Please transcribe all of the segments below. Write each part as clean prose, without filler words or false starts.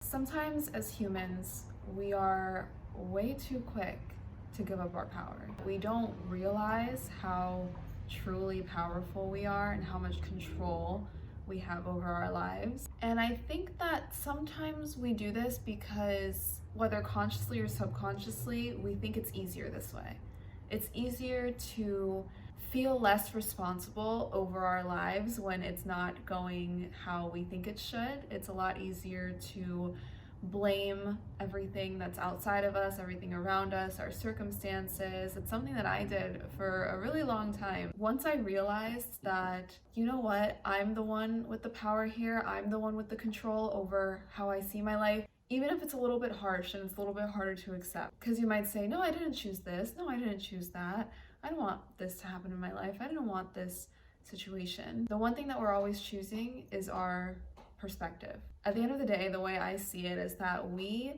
Sometimes as humans, we are way too quick to give up our power. We don't realize how truly powerful we are and how much control we have over our lives. And I think that sometimes we do this because, whether consciously or subconsciously, we think it's easier this way. It's easier to feel less responsible over our lives when it's not going how we think it should. It's a lot easier to blame everything that's outside of us, everything around us, our circumstances. It's something that I did for a really long time. Once I realized that, you know what, I'm the one with the power here, I'm the one with the control over how I see my life, even if it's a little bit harsh and it's a little bit harder to accept. Because you might say, no, I didn't choose this, no, I didn't choose that, I don't want this to happen in my life, I didn't want this situation. The one thing that we're always choosing is our perspective. At the end of the day, the way I see it is that we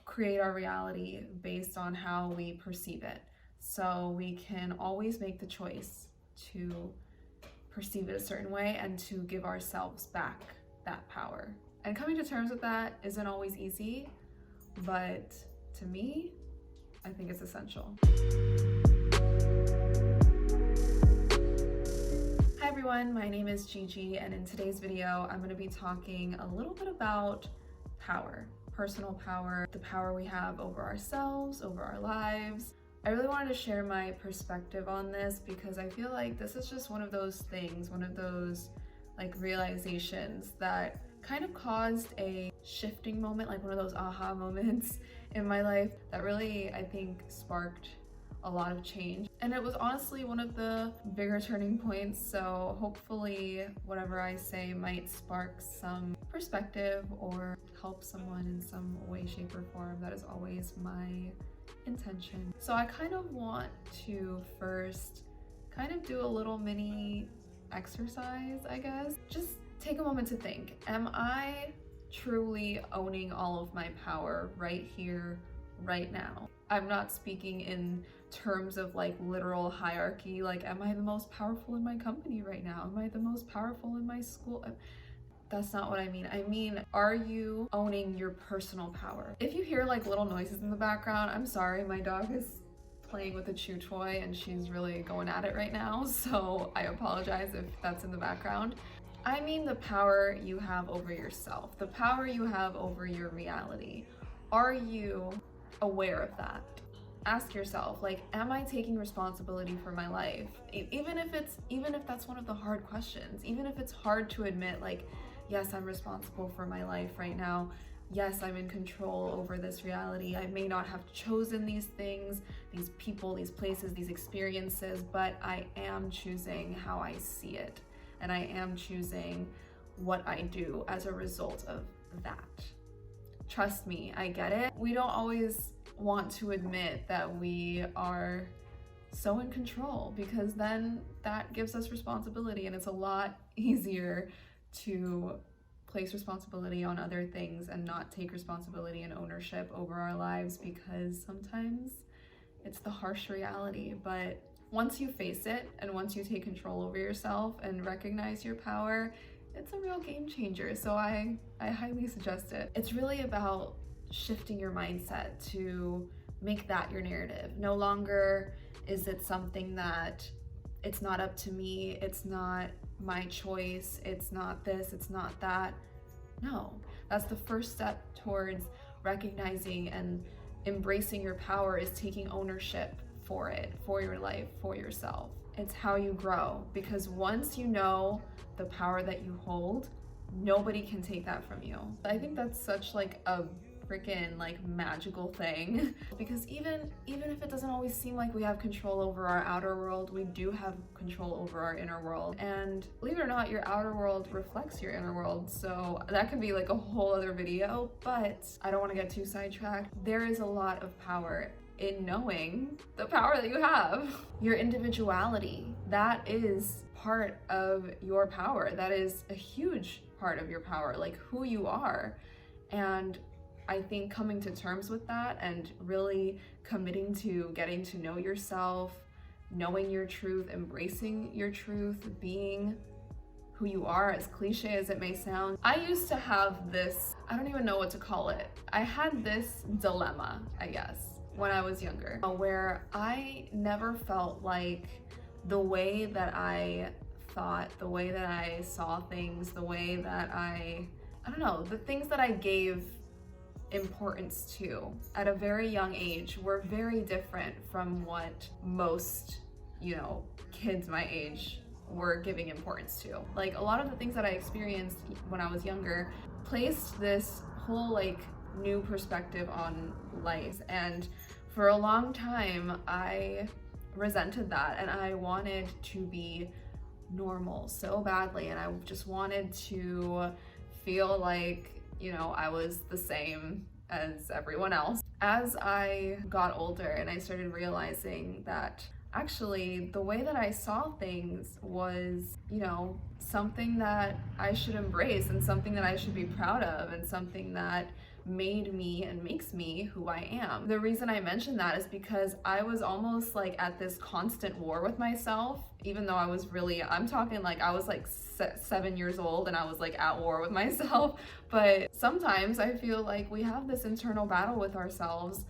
create our reality based on how we perceive it. So we can always make the choice to perceive it a certain way and to give ourselves back that power. And coming to terms with that isn't always easy, but to me, I think it's essential. Hi everyone, my name is Gigi, and in today's video, I'm going to be talking a little bit about power, personal power, the power we have over ourselves, over our lives. I really wanted to share my perspective on this because I feel like this is just one of those things, one of those realizations that kind of caused a shifting moment, like one of those aha moments in my life that really, I think, sparked a lot of change. And it was honestly one of the bigger turning points, so hopefully whatever I say might spark some perspective or help someone in some way, shape, or form. That is always my intention. So I kind of want to first kind of do a little mini exercise, I guess. Just take a moment to think, am I truly owning all of my power right here, right now? I'm not speaking in terms of literal hierarchy, am I the most powerful in my company right now? Am I the most powerful in my school? That's not what I mean. I mean, are you owning your personal power? If you hear little noises in the background, I'm sorry, my dog is playing with a chew toy and she's really going at it right now, so I apologize if that's in the background. I mean the power you have over yourself, the power you have over your reality. Are you aware of that? Ask yourself, am I taking responsibility for my life? Even if that's one of the hard questions, even if it's hard to admit, yes, I'm responsible for my life right now. Yes, I'm in control over this reality. I may not have chosen these things, these people, these places, these experiences, but I am choosing how I see it. And I am choosing what I do as a result of that. Trust me, I get it. We don't always want to admit that we are so in control, because then that gives us responsibility, and it's a lot easier to place responsibility on other things and not take responsibility and ownership over our lives, because sometimes it's the harsh reality. But once you face it and once you take control over yourself and recognize your power, it's a real game changer. So I highly suggest it. It's really about shifting your mindset to make that your narrative. No longer is it something that it's not up to me, it's not my choice, it's not this, it's not that. No, that's the first step towards recognizing and embracing your power, is taking ownership for it, for your life, for yourself. It's how you grow, because once you know the power that you hold, nobody can take that from you. I think that's such a freaking magical thing, because even if it doesn't always seem like we have control over our outer world, we do have control over our inner world. And believe it or not, your outer world reflects your inner world, so that could be a whole other video, but I don't want to get too sidetracked. There is a lot of power in knowing the power that you have. Your individuality, that is part of your power. That is a huge part of your power, who you are. And I think coming to terms with that and really committing to getting to know yourself, knowing your truth, embracing your truth, being who you are, as cliche as it may sound. I used to have this, I don't even know what to call it. I had this dilemma, I guess, when I was younger, where I never felt like the way that I thought, the way that I saw things, the way that I don't know, the things that I gave importance to at a very young age were very different from what most, kids my age were giving importance to. Like, a lot of the things that I experienced when I was younger placed this whole like new perspective on life, and for a long time I resented that, and I wanted to be normal so badly, and I just wanted to feel like, I was the same as everyone else. As I got older and I started realizing that actually the way that I saw things was, something that I should embrace and something that I should be proud of and something that made me and makes me who I am. The reason I mention that is because I was almost like at this constant war with myself, even though I'm talking like I was like 7 years old and I was like at war with myself. But sometimes I feel like we have this internal battle with ourselves,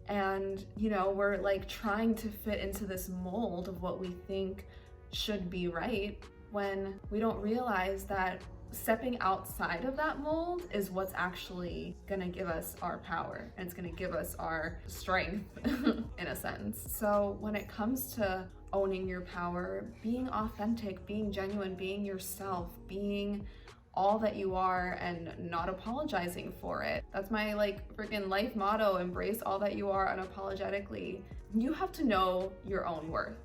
and we're like trying to fit into this mold of what we think should be right, when we don't realize that stepping outside of that mold is what's actually gonna give us our power, and it's gonna give us our strength in a sense. So when it comes to owning your power, being authentic, being genuine, being yourself, being all that you are and not apologizing for it. That's my like freaking life motto: embrace all that you are unapologetically. You have to know your own worth.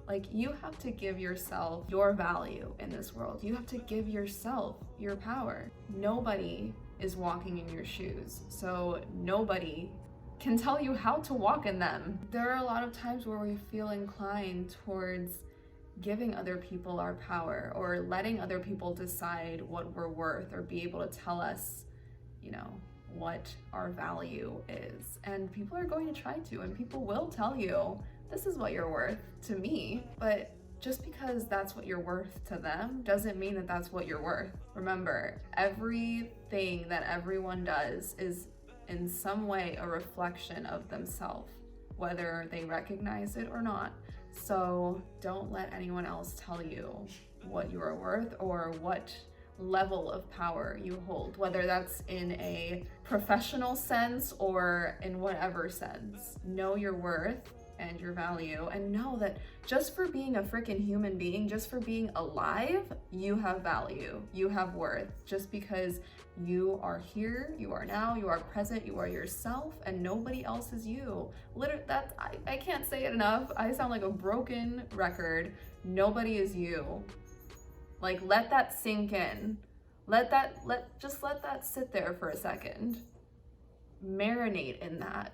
Like, you have to give yourself your value in this world. You have to give yourself your power. Nobody is walking in your shoes, so nobody can tell you how to walk in them. There are a lot of times where we feel inclined towards giving other people our power, or letting other people decide what we're worth, or be able to tell us, what our value is. And people are going to try to, and people will tell you, this is what you're worth to me. But just because that's what you're worth to them doesn't mean that that's what you're worth. Remember, everything that everyone does is in some way a reflection of themselves, whether they recognize it or not. So don't let anyone else tell you what you are worth or what level of power you hold, whether that's in a professional sense or in whatever sense. Know your worth and your value, and know that just for being a freaking human being, just for being alive, you have value, you have worth. Just because you are here, you are now, you are present, you are yourself, and nobody else is you. Literally, I can't say it enough. I sound like a broken record. Nobody is you. Like, let that sink in. Just let that sit there for a second. Marinate in that.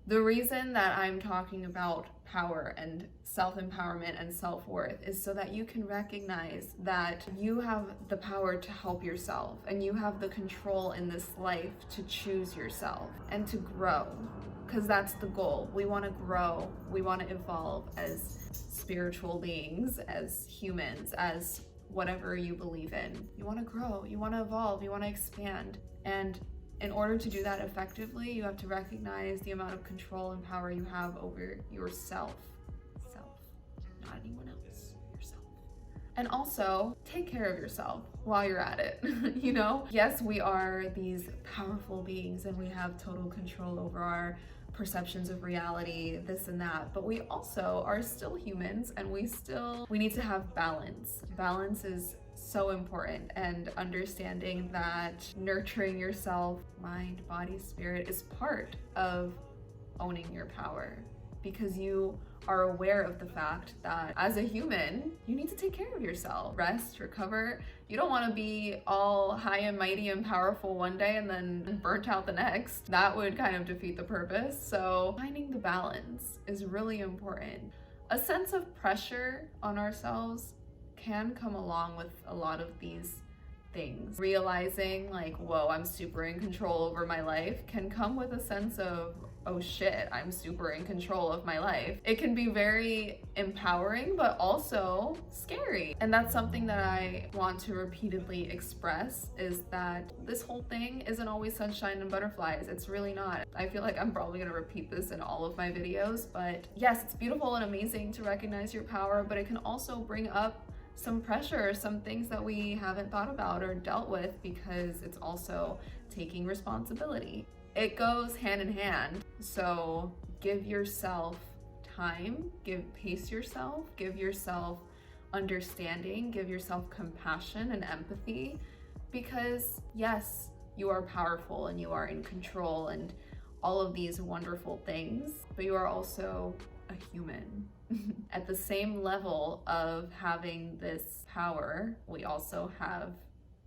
The reason that I'm talking about power and self-empowerment and self-worth is so that you can recognize that you have the power to help yourself, and you have the control in this life to choose yourself and to grow, because that's the goal. We want to grow, we want to evolve as spiritual beings, as humans, as whatever you believe in. You want to grow, you want to evolve, you want to expand. And in order to do that effectively, you have to recognize the amount of control and power you have over yourself. Not anyone else, yourself. And also, take care of yourself while you're at it. Yes, we are these powerful beings and we have total control over our perceptions of reality, this and that, but we also are still humans, and we need to have balance. Balance is so important, and understanding that nurturing yourself, mind, body, spirit, is part of owning your power, because you are aware of the fact that as a human, you need to take care of yourself. Rest, recover. You don't want to be all high and mighty and powerful one day and then burnt out the next. That would kind of defeat the purpose. So finding the balance is really important. A sense of pressure on ourselves can come along with a lot of these things. Realizing like, whoa, I'm super in control over my life can come with a sense of, oh shit, I'm super in control of my life. It can be very empowering, but also scary. And that's something that I want to repeatedly express, is that this whole thing isn't always sunshine and butterflies. It's really not. I feel like I'm probably gonna repeat this in all of my videos, but yes, it's beautiful and amazing to recognize your power, but it can also bring up some pressure, some things that we haven't thought about or dealt with, because it's also taking responsibility. It goes hand in hand. So give yourself time, pace yourself, give yourself understanding, give yourself compassion and empathy, because yes, you are powerful and you are in control and all of these wonderful things, but you are also a human. At the same level of having this power, we also have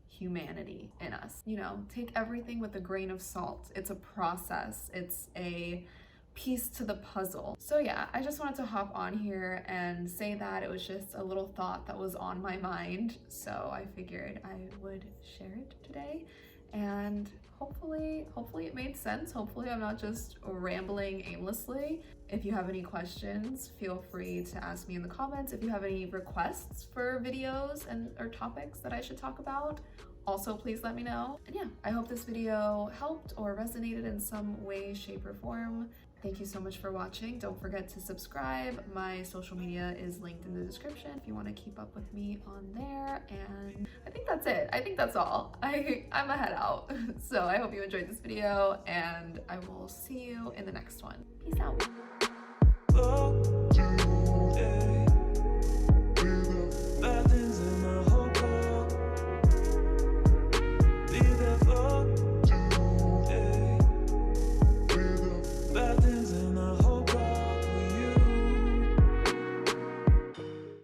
humanity in us. You know, take everything with a grain of salt. It's a process, it's a piece to the puzzle. So yeah, I just wanted to hop on here and say that it was just a little thought that was on my mind, so I figured I would share it today, and hopefully it made sense. Hopefully I'm not just rambling aimlessly. If you have any questions, feel free to ask me in the comments. If you have any requests for videos or topics that I should talk about, also please let me know. And yeah, I hope this video helped or resonated in some way, shape, or form. Thank you so much for watching. Don't forget to subscribe. My social media is linked in the description if you want to keep up with me on there. And I think that's it. I think that's all. I'm a head out. So I hope you enjoyed this video, and I will see you in the next one. Peace out.